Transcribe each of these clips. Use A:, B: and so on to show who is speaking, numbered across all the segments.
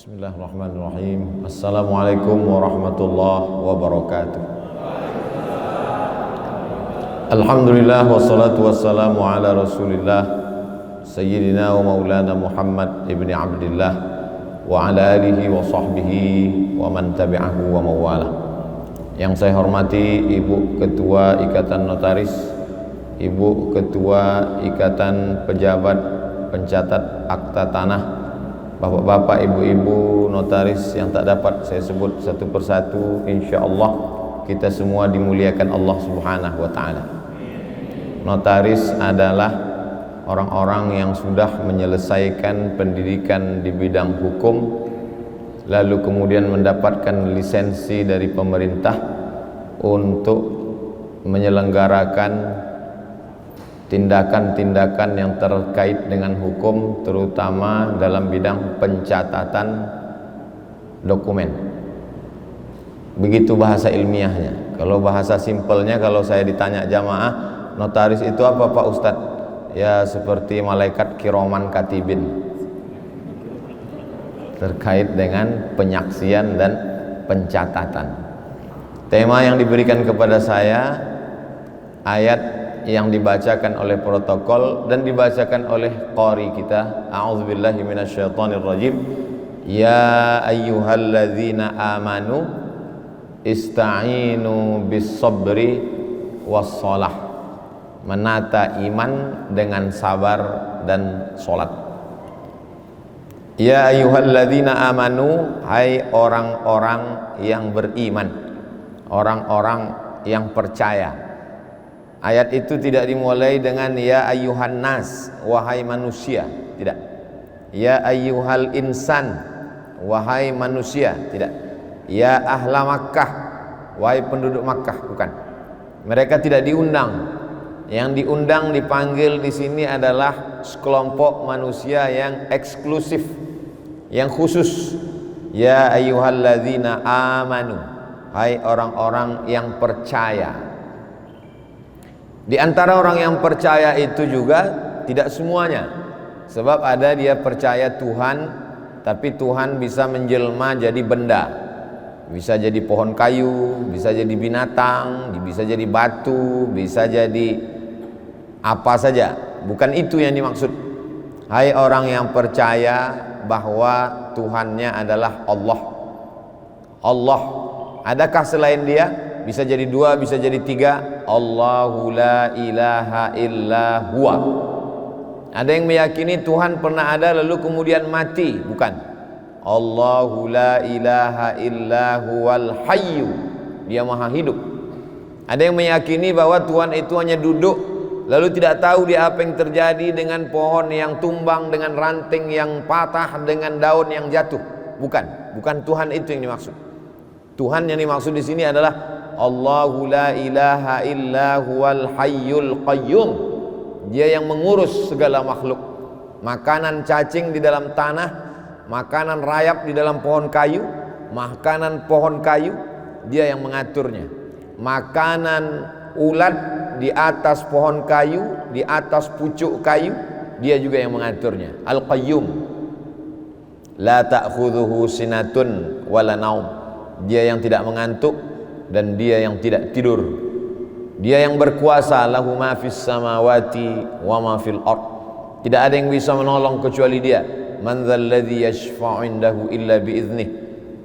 A: Bismillahirrahmanirrahim. Assalamualaikum warahmatullahi wabarakatuh. Alhamdulillah wassalatu wassalamu ala Rasulillah Sayyidina wa maulana Muhammad ibni Abdillah wa ala alihi wa sahbihi wa man tabi'ahu wa mawala. Yang saya hormati Ibu Ketua Ikatan Notaris, Ibu Ketua Ikatan Pejabat Pencatat Akta Tanah, Bapak-bapak, ibu-ibu notaris yang tak dapat saya sebut satu persatu, insyaallah kita semua dimuliakan Allah Subhanahu wa taala. Notaris adalah orang-orang yang sudah menyelesaikan pendidikan di bidang hukum, lalu kemudian mendapatkan lisensi dari pemerintah untuk menyelenggarakan tindakan-tindakan yang terkait dengan hukum, terutama dalam bidang pencatatan dokumen. Begitu bahasa ilmiahnya. Kalau bahasa simpelnya, kalau saya ditanya jamaah, notaris itu apa Pak Ustadz? Ya seperti malaikat kiroman katibin, terkait dengan penyaksian dan pencatatan. Tema yang diberikan kepada saya, ayat yang dibacakan oleh protokol dan dibacakan oleh qari kita. A'udzubillahi minasyaitonirrajim. Ya ayyuhalladzina amanu ista'inu bis-sabri was-shalah. Menata iman dengan sabar dan salat. Ya ayyuhalladzina amanu, hai orang-orang yang beriman, orang-orang yang percaya. Ayat itu tidak dimulai dengan ya ayyuhan nas, wahai manusia, tidak. Ya ayyuhal insan, wahai manusia, tidak. Ya ahla Makkah, wahai penduduk Makkah, bukan. Mereka tidak diundang. Yang diundang, dipanggil di sini adalah sekelompok manusia yang eksklusif, yang khusus. Ya ayyuhalladzina amanu, hai orang-orang yang percaya. Di antara orang yang percaya itu juga tidak semuanya, sebab ada dia percaya Tuhan, tapi Tuhan bisa menjelma jadi benda, bisa jadi pohon kayu, bisa jadi binatang, bisa jadi batu, bisa jadi apa saja. Bukan itu yang dimaksud. Hai orang yang percaya bahwa Tuhannya adalah Allah. Allah, adakah selain Dia? Bisa jadi dua, bisa jadi tiga. Allahu la ilaha illa huwa. Ada yang meyakini Tuhan pernah ada lalu kemudian mati, bukan. Allahu la ilaha illa huwal hayyu, Dia maha hidup. Ada yang meyakini bahwa Tuhan itu hanya duduk, lalu tidak tahu dia apa yang terjadi dengan pohon yang tumbang, dengan ranting yang patah, dengan daun yang jatuh. Bukan Tuhan itu yang dimaksud. Tuhan yang dimaksud di sini adalah Allahu la ilaha illa huwal hayyul qayyum. Dia yang mengurus segala makhluk. Makanan cacing di dalam tanah, makanan rayap di dalam pohon kayu, makanan pohon kayu, Dia yang mengaturnya. Makanan ulat di atas pohon kayu, di atas pucuk kayu, Dia juga yang mengaturnya. Al-Qayyum. La ta'khudhuhu sinatun wala naum. Dia yang tidak mengantuk dan Dia yang tidak tidur. Dia yang berkuasa, lahu ma fis samawati wa ma fil ard. Tidak ada yang bisa menolong kecuali Dia. Man dzalladzi yashfa'u indahu illa biiznih.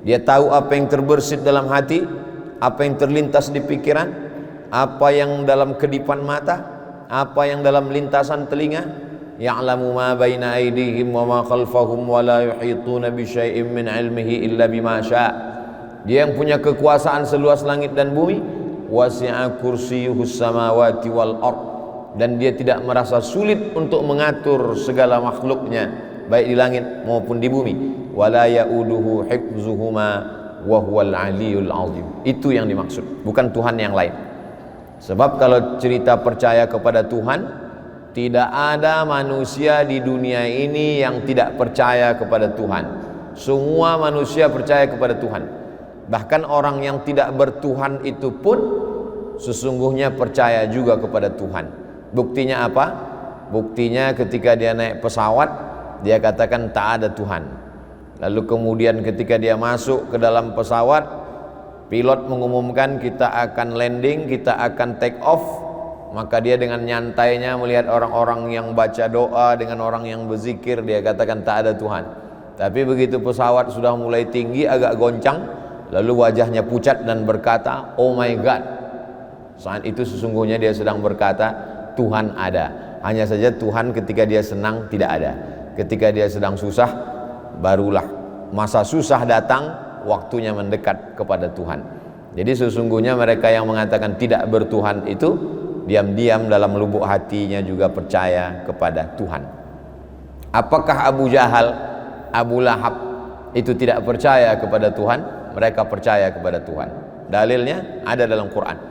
A: Dia tahu apa yang terbersit dalam hati, apa yang terlintas di pikiran, apa yang dalam kedipan mata, apa yang dalam lintasan telinga. Ya'lamu ma baina aydihim wa ma khalfahum wa la yuhituna bi syai'in min 'ilmihi illa bima syaa'. Dia yang punya kekuasaan seluas langit dan bumi. Wasi'a kursiyyuhus samawati wal ard. Dan Dia tidak merasa sulit untuk mengatur segala makhluknya, baik di langit maupun di bumi. Wala ya'uduhu hifzuhuma wa huwal aliyyul azim. Itu yang dimaksud, bukan Tuhan yang lain. Sebab kalau cerita percaya kepada Tuhan, tidak ada manusia di dunia ini yang tidak percaya kepada Tuhan. Semua manusia percaya kepada Tuhan. Bahkan orang yang tidak bertuhan itu pun sesungguhnya percaya juga kepada Tuhan. Buktinya apa? Buktinya ketika dia naik pesawat, dia katakan tak ada Tuhan. Lalu kemudian ketika dia masuk ke dalam pesawat, pilot mengumumkan kita akan landing, kita akan take off, maka dia dengan nyantainya melihat orang-orang yang baca doa, dengan orang yang berzikir, dia katakan tak ada Tuhan. Tapi begitu pesawat sudah mulai tinggi, agak goncang, lalu wajahnya pucat dan berkata, "Oh my God." Saat itu sesungguhnya dia sedang berkata, Tuhan ada. Hanya saja Tuhan ketika dia senang tidak ada. Ketika dia sedang susah, barulah masa susah datang, waktunya mendekat kepada Tuhan. Jadi sesungguhnya mereka yang mengatakan tidak bertuhan itu diam-diam dalam lubuk hatinya juga percaya kepada Tuhan. Apakah Abu Jahal, Abu Lahab itu tidak percaya kepada Tuhan? Mereka percaya kepada Tuhan. Dalilnya ada dalam Quran.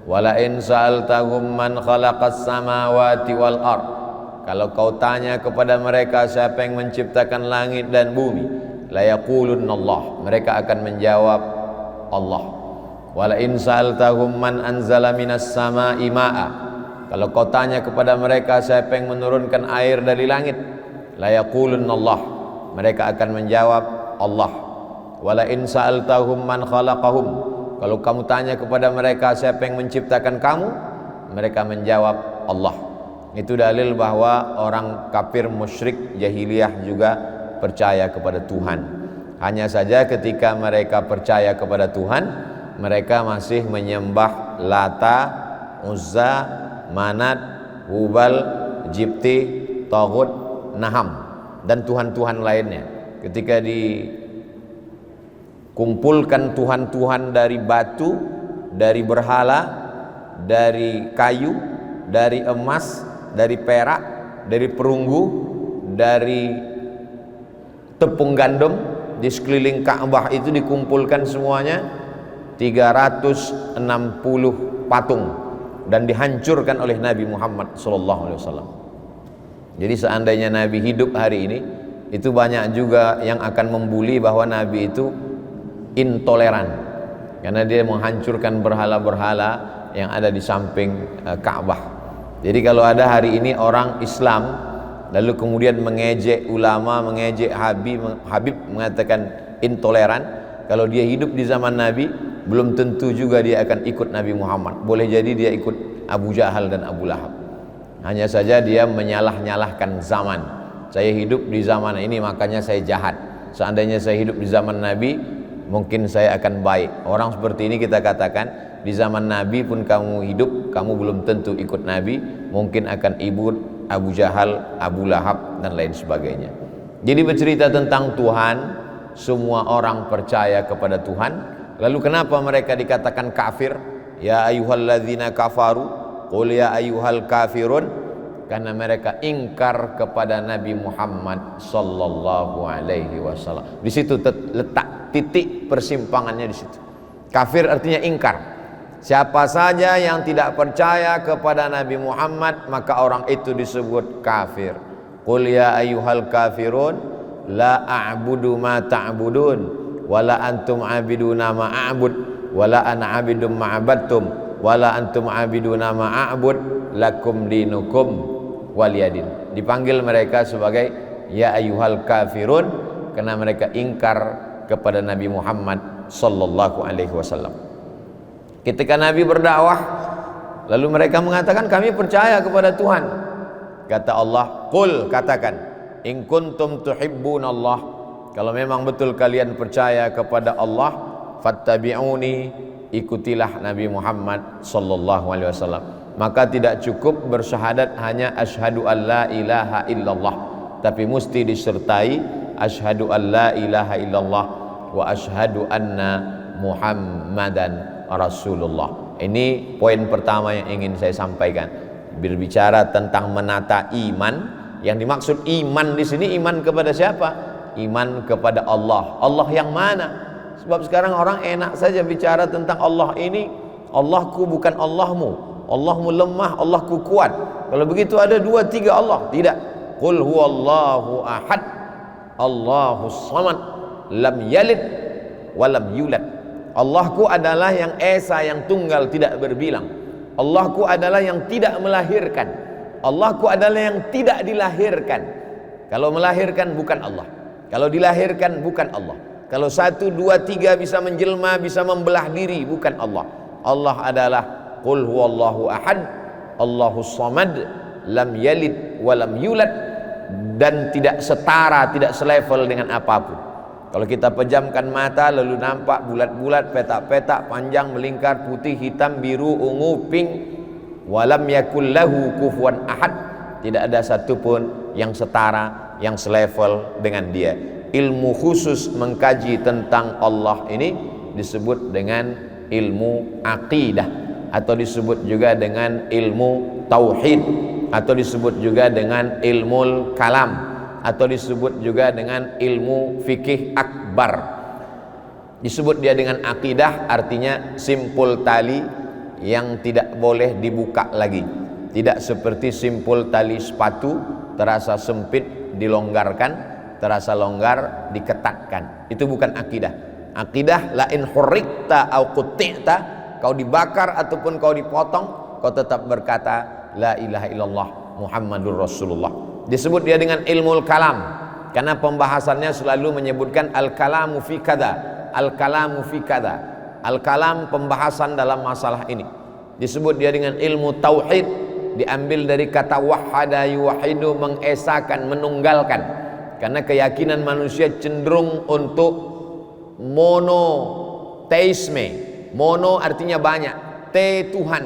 A: Wala in sa'altahum man khalaqas samawati wal ard. Kalau kau tanya kepada mereka siapa yang menciptakan langit dan bumi, la yaqulunna Allah. Mereka akan menjawab Allah. Wala in sa'altahum man anzala minas sama'i ma'a. Kalau kau tanya kepada mereka siapa yang menurunkan air dari langit, la yaqulunna Allah. Mereka akan menjawab Allah. Wala in sa'altahum man khalaqahum. Kalau kamu tanya kepada mereka siapa yang menciptakan kamu, mereka menjawab Allah. Itu dalil bahwa orang kafir musyrik jahiliyah juga percaya kepada Tuhan. Hanya saja ketika mereka percaya kepada Tuhan, mereka masih menyembah Lata, Uzza, Manat, Hubal, Jibti, Taghut, Naham dan tuhan-tuhan lainnya. Ketika dikumpulkan tuhan-tuhan dari batu, dari berhala, dari kayu, dari emas, dari perak, dari perunggu, dari tepung gandum, di sekeliling Ka'bah itu dikumpulkan semuanya 360 patung dan dihancurkan oleh Nabi Muhammad SAW. Jadi seandainya Nabi hidup hari ini, itu banyak juga yang akan membuli bahwa Nabi itu intoleran karena dia menghancurkan berhala-berhala yang ada di samping Ka'bah. Jadi kalau ada hari ini orang Islam lalu kemudian mengejek ulama, mengejek Habib mengatakan intoleran, kalau dia hidup di zaman Nabi belum tentu juga dia akan ikut Nabi Muhammad. Boleh jadi dia ikut Abu Jahal dan Abu Lahab. Hanya saja dia menyalah-nyalahkan zaman. Saya hidup di zaman ini makanya saya jahat. Seandainya saya hidup di zaman Nabi, mungkin saya akan baik. Orang seperti ini kita katakan, di zaman Nabi pun kamu hidup, kamu belum tentu ikut Nabi, mungkin akan ikut Abu Jahal, Abu Lahab dan lain sebagainya. Jadi bercerita tentang Tuhan, semua orang percaya kepada Tuhan. Lalu kenapa mereka dikatakan kafir? Ya ayyuhalladzina kafaru qul ya ayyuhal kafirun. Karena mereka ingkar kepada Nabi Muhammad sallallahu alaihi wasallam. Di situ letak titik persimpangannya di situ. Kafir artinya ingkar. Siapa saja yang tidak percaya kepada Nabi Muhammad, maka orang itu disebut kafir. Qul ya ayyuhal kafirun la a'budu ma ta'budun wala antum 'abiduna ma a'bud wala ana 'abidum ma 'abadtum wala antum 'abiduna ma a'bud lakum dinukum waliyadin. Dipanggil mereka sebagai ya ayyuhal kafirun karena mereka ingkar kepada Nabi Muhammad sallallahu alaihi wasallam. Ketika Nabi berdakwah, lalu mereka mengatakan kami percaya kepada Tuhan. Kata Allah, qul, katakan, in kuntum tuhibbunallah, kalau memang betul kalian percaya kepada Allah, fattabi'uni, ikutilah Nabi Muhammad sallallahu alaihi wasallam. Maka tidak cukup bersyahadat hanya asyhadu an la ilaha illallah, tapi mesti disertai asyhadu an la ilaha illallah wa asyhadu anna Muhammadan Rasulullah. Ini poin pertama yang ingin saya sampaikan. Berbicara tentang menata iman, yang dimaksud iman di sini iman kepada siapa? Iman kepada Allah. Allah yang mana? Sebab sekarang orang enak saja bicara tentang Allah ini, Allahku bukan Allahmu. Allahmu lemah, Allahku kuat. Kalau begitu ada 2-3 Allah. Tidak. Qul huwallahu ahad, Allahus samad, lam yalid walam yulad. Allahku adalah yang esa, yang tunggal, tidak berbilang. Allahku adalah yang tidak melahirkan. Allahku adalah yang tidak dilahirkan. Kalau melahirkan bukan Allah. Kalau dilahirkan bukan Allah. Kalau 1, 2, 3 bisa menjelma, bisa membelah diri, bukan Allah. Allah adalah Qul huwallahu ahad, Allahus samad, lam yalid walam yulad, dan tidak setara, tidak selevel dengan apapun. Kalau kita pejamkan mata lalu nampak bulat-bulat, petak-petak, panjang, melingkar, putih, hitam, biru, ungu, pink, walam yakul lahu kufuwan ahad, tidak ada satupun yang setara, yang selevel dengan dia. Ilmu khusus mengkaji tentang Allah ini disebut dengan ilmu aqidah, atau disebut juga dengan ilmu tauhid, atau disebut juga dengan ilmu kalam, atau disebut juga dengan ilmu fikih akbar. Disebut dia dengan akidah, artinya simpul tali yang tidak boleh dibuka lagi. Tidak seperti simpul tali sepatu, terasa sempit dilonggarkan, terasa longgar diketatkan. Itu bukan akidah. Akidah la in hurrikta au qutti'ta, kau dibakar ataupun kau dipotong, kau tetap berkata la ilaha illallah Muhammadur Rasulullah. Disebut dia dengan ilmu kalam karena pembahasannya selalu menyebutkan al-kalamu fi kada, al-kalamu fi kada. Al-kalam pembahasan dalam masalah ini. Disebut dia dengan ilmu tauhid, diambil dari kata wahada yuwahidu, mengesakan, menunggalkan. Karena keyakinan manusia cenderung untuk monoteisme. Mono artinya banyak, te Tuhan,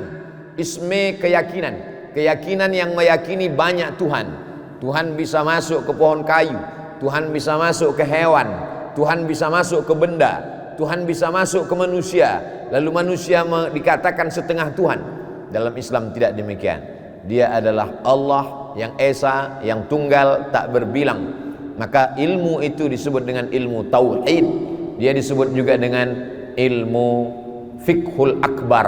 A: isme keyakinan. Keyakinan yang meyakini banyak Tuhan. Tuhan bisa masuk ke pohon kayu, Tuhan bisa masuk ke hewan, Tuhan bisa masuk ke benda, Tuhan bisa masuk ke manusia. Lalu manusia dikatakan setengah Tuhan. Dalam Islam tidak demikian. Dia adalah Allah yang esa, yang tunggal, tak berbilang. Maka ilmu itu disebut dengan ilmu tauhid. Dia disebut juga dengan ilmu fikhul akbar,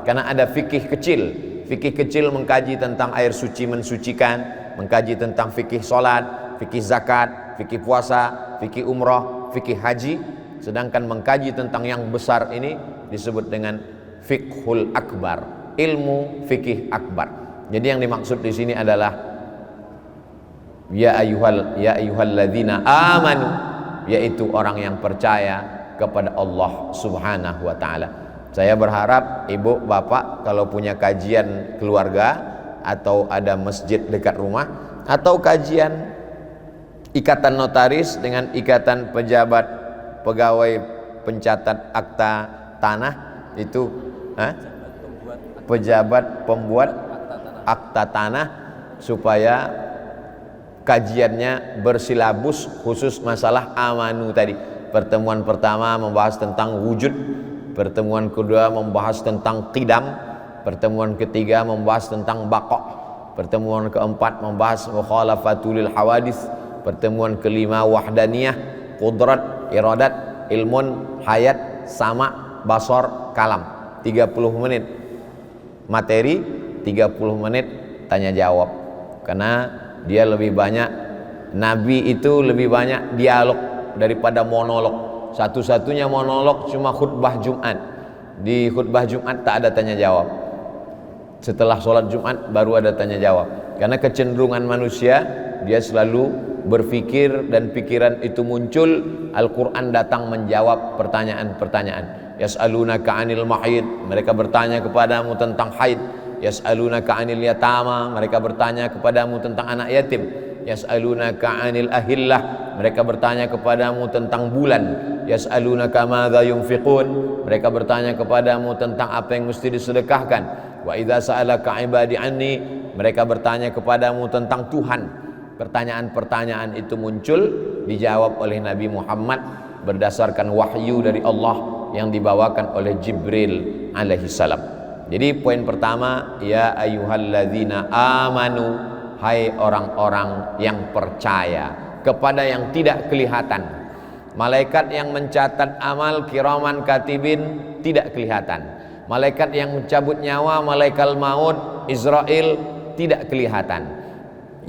A: karena ada fikih kecil. Fikih kecil mengkaji tentang air suci mensucikan, mengkaji tentang fikih solat, fikih zakat, fikih puasa, fikih umrah, fikih haji. Sedangkan mengkaji tentang yang besar ini disebut dengan fikhul akbar, ilmu fikih akbar. Jadi yang dimaksud di sini adalah ya ayyuhalladzina amanu, yaitu orang yang percaya kepada Allah Subhanahu wa taala. Saya berharap ibu bapak kalau punya kajian keluarga, atau ada masjid dekat rumah, atau kajian ikatan notaris dengan ikatan pejabat pegawai pencatat akta tanah, itu pejabat pembuat akta tanah, supaya kajiannya bersilabus khusus masalah amanu tadi. Pertemuan pertama membahas tentang wujud, pertemuan kedua membahas tentang qidam, pertemuan ketiga membahas tentang baqa', pertemuan keempat membahas mukhalafatul hawadis, pertemuan kelima wahdaniyah, qudrat, iradat, ilmun, hayat, sama, basar, kalam. 30 menit materi, 30 menit tanya jawab. Karena dia lebih banyak, Nabi itu lebih banyak dialog daripada monolog. Satu-satunya monolog cuma khutbah Jumat. Di khutbah Jumat tak ada tanya jawab. Setelah sholat Jumat baru ada tanya jawab. Karena kecenderungan manusia, dia selalu berpikir dan pikiran itu muncul, Al-Quran datang menjawab pertanyaan-pertanyaan. Yas'alunaka 'anil mahid, mereka bertanya kepadamu tentang haid. Yas'alunaka 'anil yatama, mereka bertanya kepadamu tentang anak yatim. Yas'alunaka 'anil ahillah, mereka bertanya kepadamu tentang bulan. Yas'alunaka madza yunfiqun, mereka bertanya kepadamu tentang apa yang mesti disedekahkan. Wa idza sa'alaka 'ibadi anni, mereka bertanya kepadamu tentang Tuhan. Pertanyaan-pertanyaan itu muncul, dijawab oleh Nabi Muhammad berdasarkan wahyu dari Allah yang dibawakan oleh Jibril alaihi salam. Jadi poin pertama, ya ayyuhalladzina amanu, hai orang-orang yang percaya kepada yang tidak kelihatan. Malaikat yang mencatat amal kiraman katibin tidak kelihatan. Malaikat yang mencabut nyawa, malaikat maut Israel tidak kelihatan.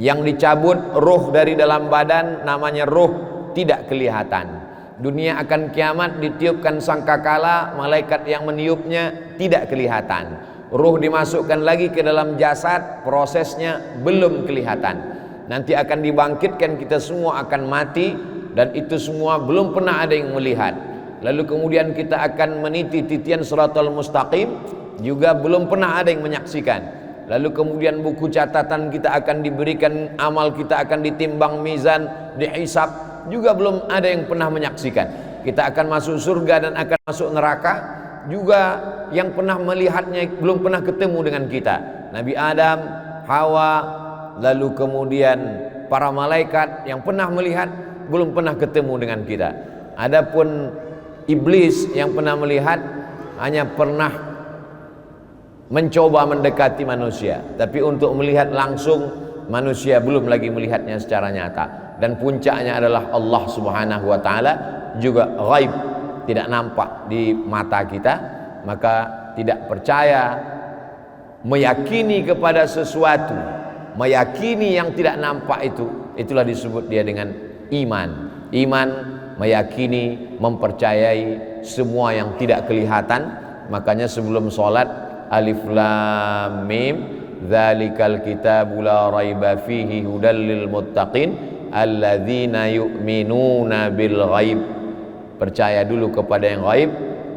A: Yang dicabut ruh dari dalam badan namanya ruh, tidak kelihatan. Dunia akan kiamat, ditiupkan sangkakala, malaikat yang meniupnya tidak kelihatan. Ruh dimasukkan lagi ke dalam jasad, prosesnya belum kelihatan. Nanti akan dibangkitkan, kita semua akan mati, dan itu semua belum pernah ada yang melihat. Lalu kemudian kita akan meniti titian Shiratal Mustaqim, juga belum pernah ada yang menyaksikan. Lalu kemudian buku catatan kita akan diberikan, amal kita akan ditimbang mizan, dihisab, juga belum ada yang pernah menyaksikan. Kita akan masuk surga dan akan masuk neraka, juga yang pernah melihatnya belum pernah ketemu dengan kita. Nabi Adam, Hawa, lalu kemudian para malaikat yang pernah melihat belum pernah ketemu dengan kita. Adapun iblis yang pernah melihat hanya pernah mencoba mendekati manusia, tapi untuk melihat langsung manusia belum lagi melihatnya secara nyata. Dan puncaknya adalah Allah Subhanahu wa taala juga ghaib, tidak nampak di mata kita, maka tidak percaya, meyakini kepada sesuatu, meyakini yang tidak nampak itulah disebut dia dengan iman. Iman meyakini, mempercayai semua yang tidak kelihatan. Makanya sebelum sholat, alif lam mim, dzalikal kitabu la raiba fihi hudal lil muttaqin alladzina yu'minuna bil ghaib. Percaya dulu kepada yang ghaib,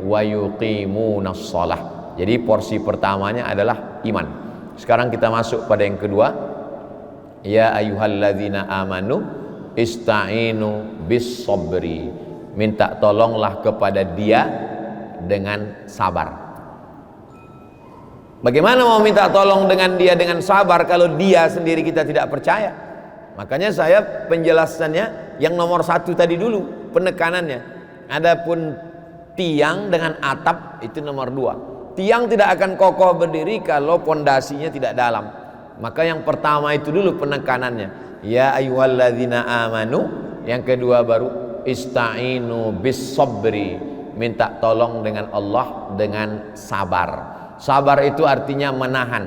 A: wa yuqimunas shalah. Jadi porsi pertamanya adalah iman. Sekarang kita masuk pada yang kedua. Ya ayyuhalladzina amanu ista'inu bis sabri, minta tolonglah kepada dia dengan sabar. Bagaimana mau minta tolong dengan dia dengan sabar kalau dia sendiri kita tidak percaya? Makanya saya penjelasannya yang nomor satu tadi dulu, penekanannya. Adapun tiang dengan atap itu nomor dua. Tiang tidak akan kokoh berdiri kalau pondasinya tidak dalam. Maka yang pertama itu dulu penekanannya. Ya ayyuhalladzina amanu. Yang kedua baru ista'inu bis sabri, minta tolong dengan Allah dengan sabar. Sabar itu artinya menahan.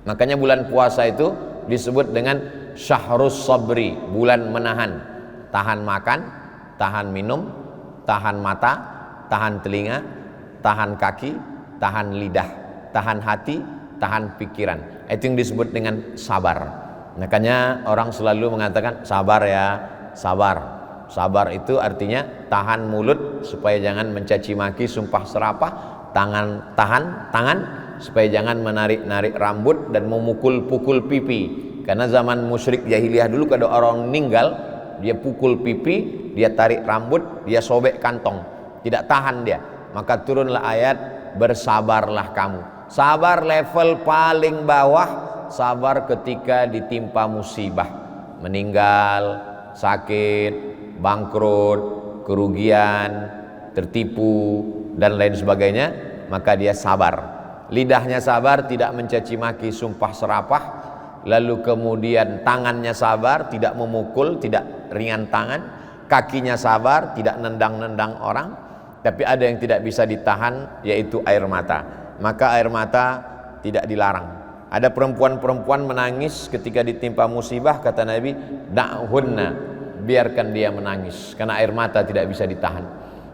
A: Makanya bulan puasa itu disebut dengan syahrus sabri, bulan menahan. Tahan makan, tahan minum, tahan mata, tahan telinga, tahan kaki, tahan lidah, tahan hati, tahan pikiran. Itu yang disebut dengan sabar. Makanya orang selalu mengatakan sabar ya, sabar. Sabar itu artinya tahan mulut supaya jangan mencaci maki, sumpah serapah. Tahan tangan supaya jangan menarik-narik rambut dan memukul-pukul pipi. Karena zaman musyrik jahiliyah dulu kalau orang meninggal, dia pukul pipi, dia tarik rambut, dia sobek kantong, tidak tahan dia. Maka turunlah ayat, bersabarlah kamu. Sabar level paling bawah, sabar ketika ditimpa musibah, meninggal, sakit, bangkrut, kerugian, tertipu dan lain sebagainya, maka dia sabar. Lidahnya sabar, tidak mencaci maki, sumpah serapah. Lalu kemudian tangannya sabar, tidak memukul, tidak ringan tangan. Kakinya sabar, tidak nendang-nendang orang. Tapi ada yang tidak bisa ditahan, yaitu air mata. Maka air mata tidak dilarang. Ada perempuan-perempuan menangis ketika ditimpa musibah, kata Nabi, da'hunna, biarkan dia menangis, karena air mata tidak bisa ditahan.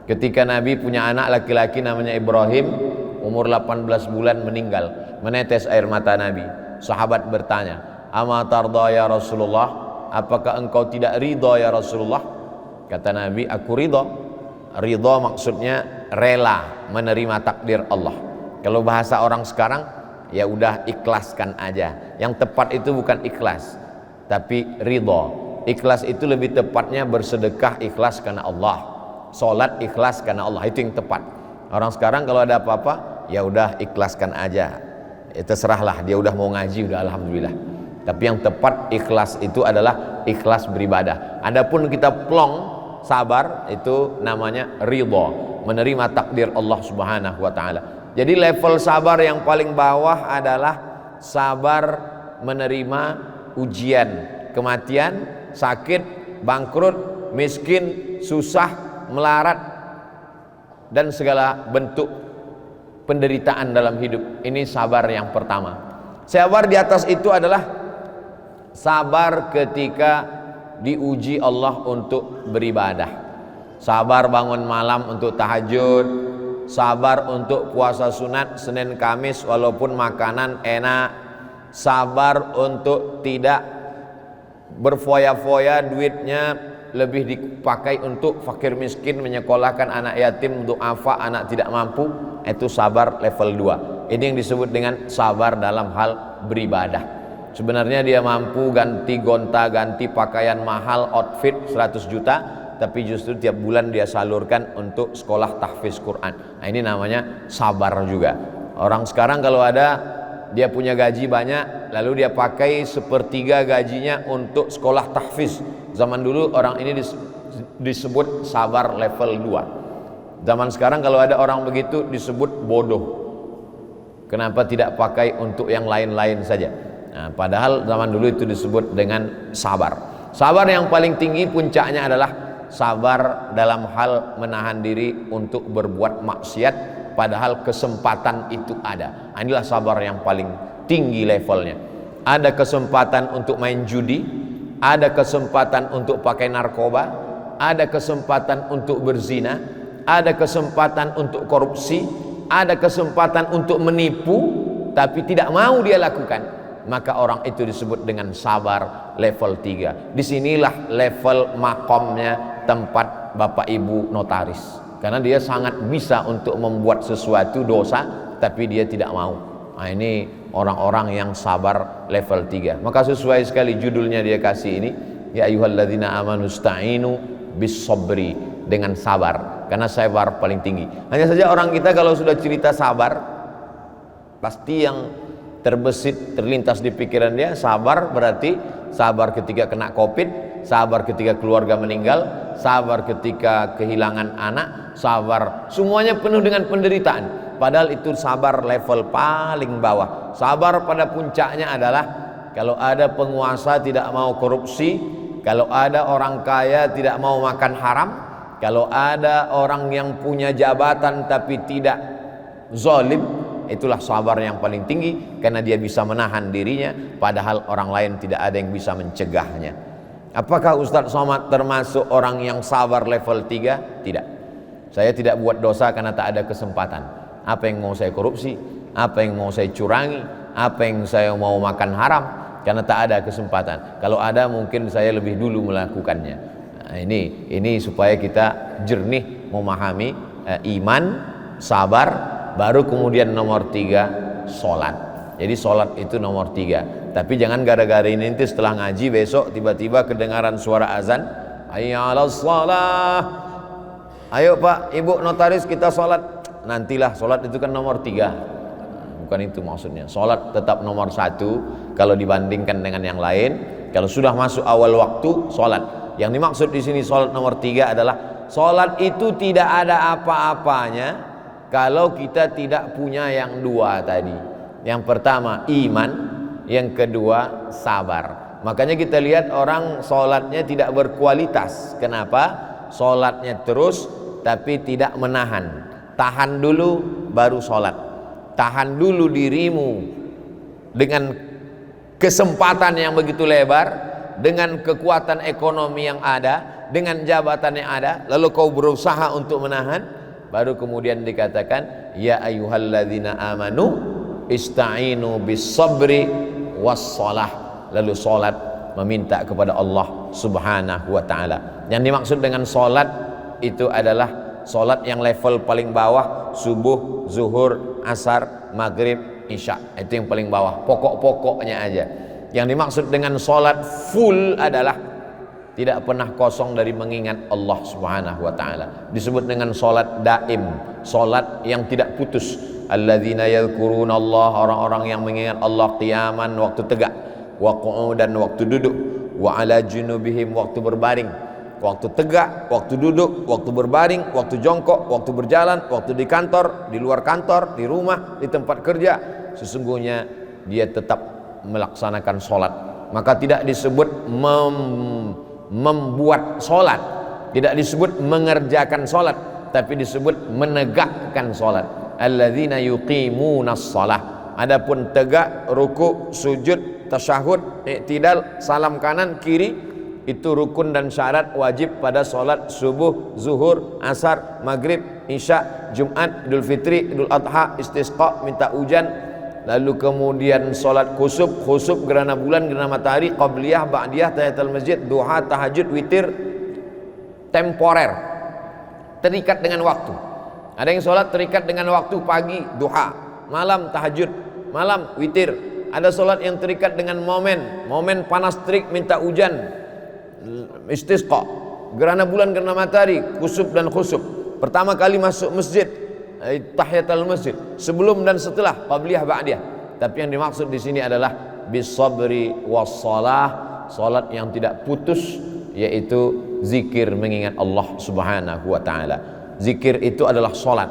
A: Ketika Nabi punya anak laki-laki namanya Ibrahim, umur 18 bulan meninggal, menetes air mata Nabi. Sahabat bertanya, ama tarda ya Rasulullah, apakah engkau tidak ridha ya Rasulullah? Kata Nabi, aku ridha. Ridha maksudnya rela menerima takdir Allah. Kalau bahasa orang sekarang, ya udah ikhlaskan aja. Yang tepat itu bukan ikhlas, tapi ridha. Ikhlas itu lebih tepatnya bersedekah ikhlas karena Allah, sholat ikhlas karena Allah, itu yang tepat. Orang sekarang kalau ada apa-apa, ya udah ikhlaskan aja, terserahlah, dia udah mau ngaji, udah alhamdulillah. Tapi yang tepat ikhlas itu adalah ikhlas beribadah. Adapun kita plong sabar, itu namanya ridha, menerima takdir Allah Subhanahu wa taala. Jadi level sabar yang paling bawah adalah sabar menerima ujian, kematian, sakit, bangkrut, miskin, susah, melarat, dan segala bentuk penderitaan dalam hidup. Ini sabar yang pertama. Sabar di atas itu adalah sabar ketika diuji Allah untuk beribadah. Sabar bangun malam untuk tahajud, sabar untuk puasa sunat Senin Kamis walaupun makanan enak, sabar untuk tidak berfoya-foya duitnya lebih dipakai untuk fakir miskin, menyekolahkan anak yatim, du'afa, anak tidak mampu. Itu sabar level 2. Ini yang disebut dengan sabar dalam hal beribadah. Sebenarnya dia mampu ganti gonta, ganti pakaian mahal, outfit 100 juta, tapi justru tiap bulan dia salurkan untuk sekolah tahfiz Quran. Nah, ini namanya sabar juga. Orang sekarang kalau ada dia punya gaji banyak, lalu dia pakai sepertiga gajinya untuk sekolah tahfiz. Zaman dulu orang ini disebut sabar level 2. Zaman sekarang kalau ada orang begitu disebut bodoh. Kenapa tidak pakai untuk yang lain-lain saja? Nah, padahal zaman dulu itu disebut dengan sabar. Sabar yang paling tinggi puncaknya adalah sabar dalam hal menahan diri untuk berbuat maksiat padahal kesempatan itu ada. Inilah sabar yang paling tinggi levelnya. Ada kesempatan untuk main judi, ada kesempatan untuk pakai narkoba, ada kesempatan untuk berzina, ada kesempatan untuk korupsi, ada kesempatan untuk menipu, tapi tidak mau dia lakukan. Maka orang itu disebut dengan sabar level 3. Disinilah level makomnya tempat Bapak Ibu notaris. Karena dia sangat bisa untuk membuat sesuatu dosa, tapi dia tidak mau. Nah, ini orang-orang yang sabar level 3. Maka sesuai sekali judulnya dia kasih ini, ya ayyuhalladzina amanu sta'inu bis sabri, dengan sabar. Karena sabar paling tinggi. Hanya saja orang kita kalau sudah cerita sabar, pasti yang terbesit terlintas di pikiran dia, sabar berarti sabar ketika kena Covid, sabar ketika keluarga meninggal, sabar ketika kehilangan anak, sabar semuanya penuh dengan penderitaan. Padahal itu sabar level paling bawah. Sabar pada puncaknya adalah kalau ada penguasa tidak mau korupsi, kalau ada orang kaya tidak mau makan haram, kalau ada orang yang punya jabatan tapi tidak zalim, itulah sabar yang paling tinggi, karena dia bisa menahan dirinya padahal orang lain tidak ada yang bisa mencegahnya. Apakah Ustadz Somad termasuk orang yang sabar level 3? Tidak. Saya tidak buat dosa karena tak ada kesempatan. Apa yang mau saya korupsi, apa yang mau saya curangi, apa yang saya mau makan haram, karena tak ada kesempatan. Kalau ada mungkin saya lebih dulu melakukannya. Nah, ini supaya kita jernih memahami iman, sabar, baru kemudian nomor 3 sholat. Jadi sholat itu nomor 3. Tapi jangan gara-gara ini nanti setelah ngaji besok tiba-tiba kedengaran suara azan, hayya 'alas shalah, ayo Pak Ibu notaris kita sholat. Nantilah, sholat itu kan nomor 3. Bukan itu maksudnya. Sholat tetap nomor 1 kalau dibandingkan dengan yang lain. Kalau sudah masuk awal waktu, sholat. Yang dimaksud di sini sholat nomor 3 adalah sholat itu tidak ada apa-apanya kalau kita tidak punya yang 2 tadi. Yang pertama iman, yang kedua sabar. Makanya kita lihat orang sholatnya tidak berkualitas. Kenapa? Sholatnya terus tapi tidak menahan. Tahan dulu baru sholat. Tahan dulu dirimu dengan kesempatan yang begitu lebar, dengan kekuatan ekonomi yang ada, dengan jabatan yang ada, lalu kau berusaha untuk menahan, baru kemudian dikatakan ya ayyuhalladzina amanu ista'inu bis sabri was shalah. Lalu sholat meminta kepada Allah subhanahu wa ta'ala. Yang dimaksud dengan sholat itu adalah sholat yang level paling bawah, subuh, zuhur, asar, maghrib, isya. Itu yang paling bawah, pokok-pokoknya aja. Yang dimaksud dengan sholat full adalah tidak pernah kosong dari mengingat Allah subhanahu wa ta'ala. Disebut dengan sholat daim, sholat yang tidak putus. Alladzina yadhkuruna Allah, orang-orang yang mengingat Allah qiyaman, waktu tegak, wa qu'udan, waktu duduk, wa ala junubihim, waktu berbaring. Waktu tegak, waktu duduk, waktu berbaring, waktu jongkok, waktu berjalan, waktu di kantor, di luar kantor, di rumah, di tempat kerja, sesungguhnya dia tetap melaksanakan sholat. Maka tidak disebut membuat sholat, tidak disebut mengerjakan sholat, tapi disebut menegakkan sholat. Alladzina yuqimunas shalah. Adapun tegak, ruku, sujud, tasyahud, i'tidal, salam kanan kiri, itu rukun dan syarat wajib pada sholat subuh, zuhur, asar, maghrib, isya, Jumat, Idul Fitri, Idul Adha, istisqa, minta hujan. Lalu kemudian sholat khusuf gerhana bulan, gerhana matahari, qabliyah, ba'diyah, tahiyatul masjid, duha, tahajud, witir, temporer, terikat dengan waktu. Ada yang sholat terikat dengan waktu, pagi duha, malam tahajud, malam witir. Ada sholat yang terikat dengan momen panas terik minta hujan, istisqa, gerhana bulan, gerhana matahari, kusuf dan khusuf. Pertama kali masuk masjid, tahiyatul masjid, sebelum dan setelah, qabliyah ba'diyah. Tapi yang dimaksud di sini adalah bisabri wassalah, salat yang tidak putus, yaitu zikir mengingat Allah Subhanahu wa taala. Zikir itu adalah salat.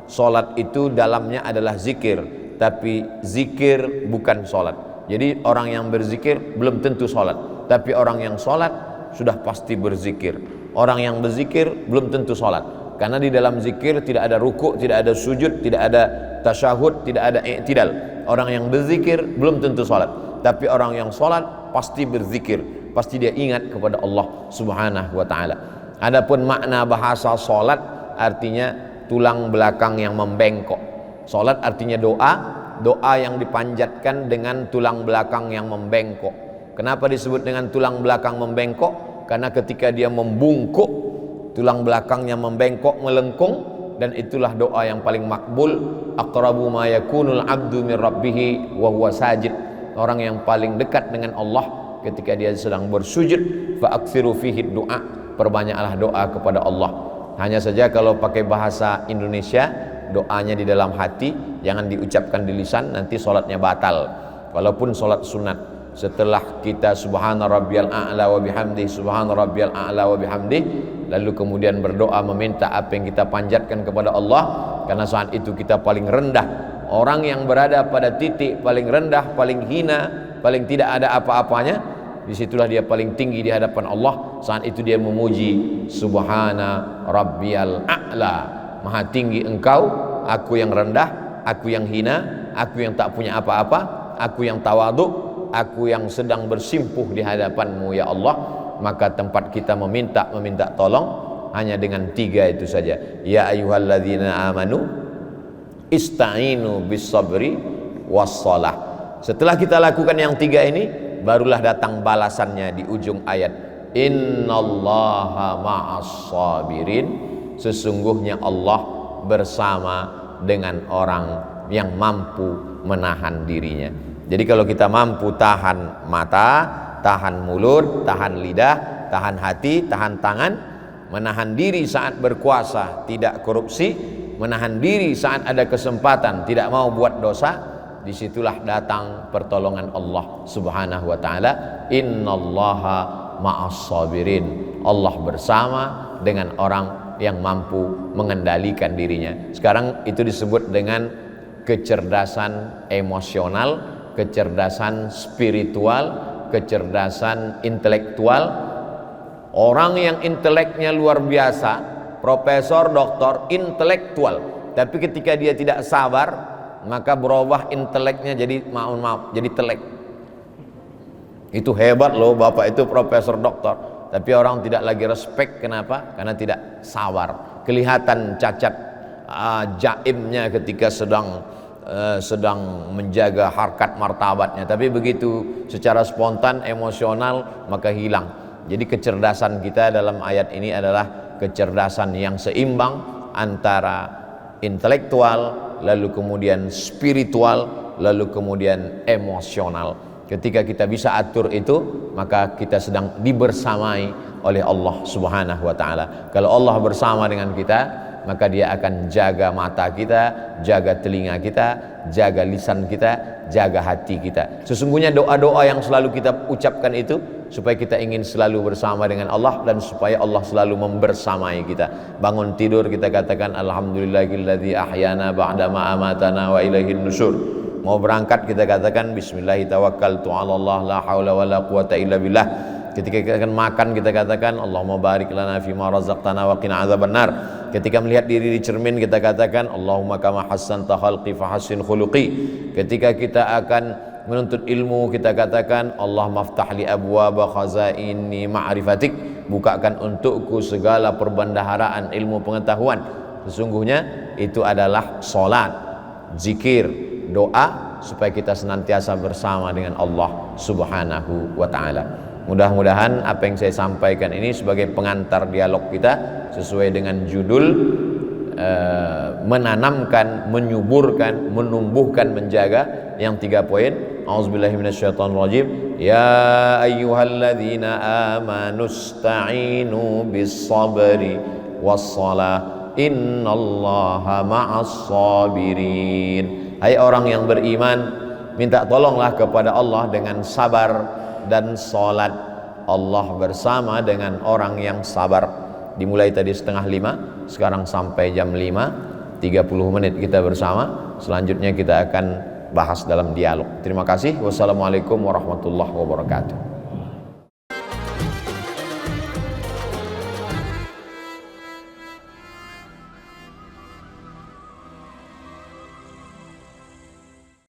A: Salat itu dalamnya adalah zikir, tapi zikir bukan salat. Jadi orang yang berzikir belum tentu salat, tapi orang yang salat sudah pasti berzikir. Orang yang berzikir belum tentu salat, karena di dalam zikir tidak ada ruku', tidak ada sujud, tidak ada tasyahud, tidak ada i'tidal. Orang yang berzikir belum tentu salat, tapi orang yang salat pasti berzikir, pasti dia ingat kepada Allah Subhanahu wa taala. Adapun makna bahasa salat artinya tulang belakang yang membengkok. Salat artinya doa, doa yang dipanjatkan dengan tulang belakang yang membengkok. Kenapa disebut dengan tulang belakang membengkok? Karena ketika dia membungkuk, tulang belakangnya membengkok, melengkung, dan itulah doa yang paling makbul. Aqrabu ma yakunul abdu min rabbih wa huwa sajid. Orang yang paling dekat dengan Allah ketika dia sedang bersujud. Fa aktsiru fihi du'a, perbanyaklah doa kepada Allah. Hanya saja kalau pakai bahasa Indonesia, doanya di dalam hati, jangan diucapkan di lisan, nanti sholatnya batal. Walaupun sholat sunat, setelah kita subhana rabbiyal a'la wa bihamdi, subhana rabbiyal a'la wa bihamdi, lalu kemudian berdoa meminta apa yang kita panjatkan kepada Allah, karena saat itu kita paling rendah. Orang yang berada pada titik paling rendah, paling hina, paling tidak ada apa-apanya, disitulah dia paling tinggi di hadapan Allah. Saat itu dia memuji subhana rabbiyal a'la, maha tinggi engkau, aku yang rendah, aku yang hina, aku yang tak punya apa-apa, aku yang tawaduk, aku yang sedang bersimpuh di hadapanmu ya Allah. Maka tempat kita meminta tolong hanya dengan 3 itu saja. Ya ayyuhalladzina amanu ista'inu bis sabri wassalah. Setelah kita lakukan yang 3 ini, barulah datang balasannya di ujung ayat. Innallaha ma'as sabirin, sesungguhnya Allah bersama dengan orang yang mampu menahan dirinya. Jadi kalau kita mampu tahan mata, tahan mulut, tahan lidah, tahan hati, tahan tangan, menahan diri saat berkuasa, tidak korupsi, menahan diri saat ada kesempatan, tidak mau buat dosa, disitulah datang pertolongan Allah Subhanahu wa taala. Innallaha ma'as sabirin, Allah bersama dengan orang yang mampu mengendalikan dirinya. Sekarang itu disebut dengan kecerdasan emosional, kecerdasan spiritual, kecerdasan intelektual. Orang yang inteleknya luar biasa, profesor, doktor, intelektual, tapi ketika dia tidak sabar, maka berubah inteleknya jadi jadi telek. Itu hebat loh, bapak itu profesor doktor, tapi orang tidak lagi respect. Kenapa? Karena tidak sabar. Kelihatan cacat jaimnya ketika sedang menjaga harkat martabatnya, tapi begitu secara spontan emosional maka hilang. Jadi kecerdasan kita dalam ayat ini adalah kecerdasan yang seimbang antara intelektual, lalu kemudian spiritual, lalu kemudian emosional. Ketika kita bisa atur itu, maka kita sedang dibersamai oleh Allah Subhanahu wa taala. Kalau Allah bersama dengan kita, maka dia akan jaga mata kita, jaga telinga kita, jaga lisan kita, jaga hati kita. Sesungguhnya doa-doa yang selalu kita ucapkan itu supaya kita ingin selalu bersama dengan Allah, dan supaya Allah selalu membersamai kita. Bangun tidur kita katakan alhamdulillahilladzi ahyana ba'da ma amatana wa ilaihin nusyur. Mau berangkat kita katakan bismillahi tawakkaltu 'alallah la haula wala quwata illa billah. Ketika kita akan makan kita katakan Allahumma barik lana fima razaqtana wa qina adzabannar. Ketika melihat diri di cermin kita katakan Allahumma kama hassanta khalqi fahassin khuluqi. Ketika kita akan menuntut ilmu kita katakan Allah maftah li abwaba khazaini ma'rifatik, bukakan untukku segala perbendaharaan ilmu pengetahuan. Sesungguhnya itu adalah salat, zikir, doa, supaya kita senantiasa bersama dengan Allah Subhanahu wa taala. Mudah-mudahan apa yang saya sampaikan ini sebagai pengantar dialog kita sesuai dengan judul menanamkan, menyuburkan, menumbuhkan, menjaga yang 3 poin. A'udzubillahi minasyaitonirrajim. Ya ayyuhalladzina amanu ista'inu bis-sabri was-shalah innallaha ma'as sabirin. Hai orang yang beriman, minta tolonglah kepada Allah dengan sabar dan salat. Allah bersama dengan orang yang sabar. Dimulai tadi 4:30, sekarang sampai jam 5, 30 menit kita bersama. Selanjutnya kita akan bahas dalam dialog. Terima kasih. Wassalamualaikum warahmatullahi wabarakatuh.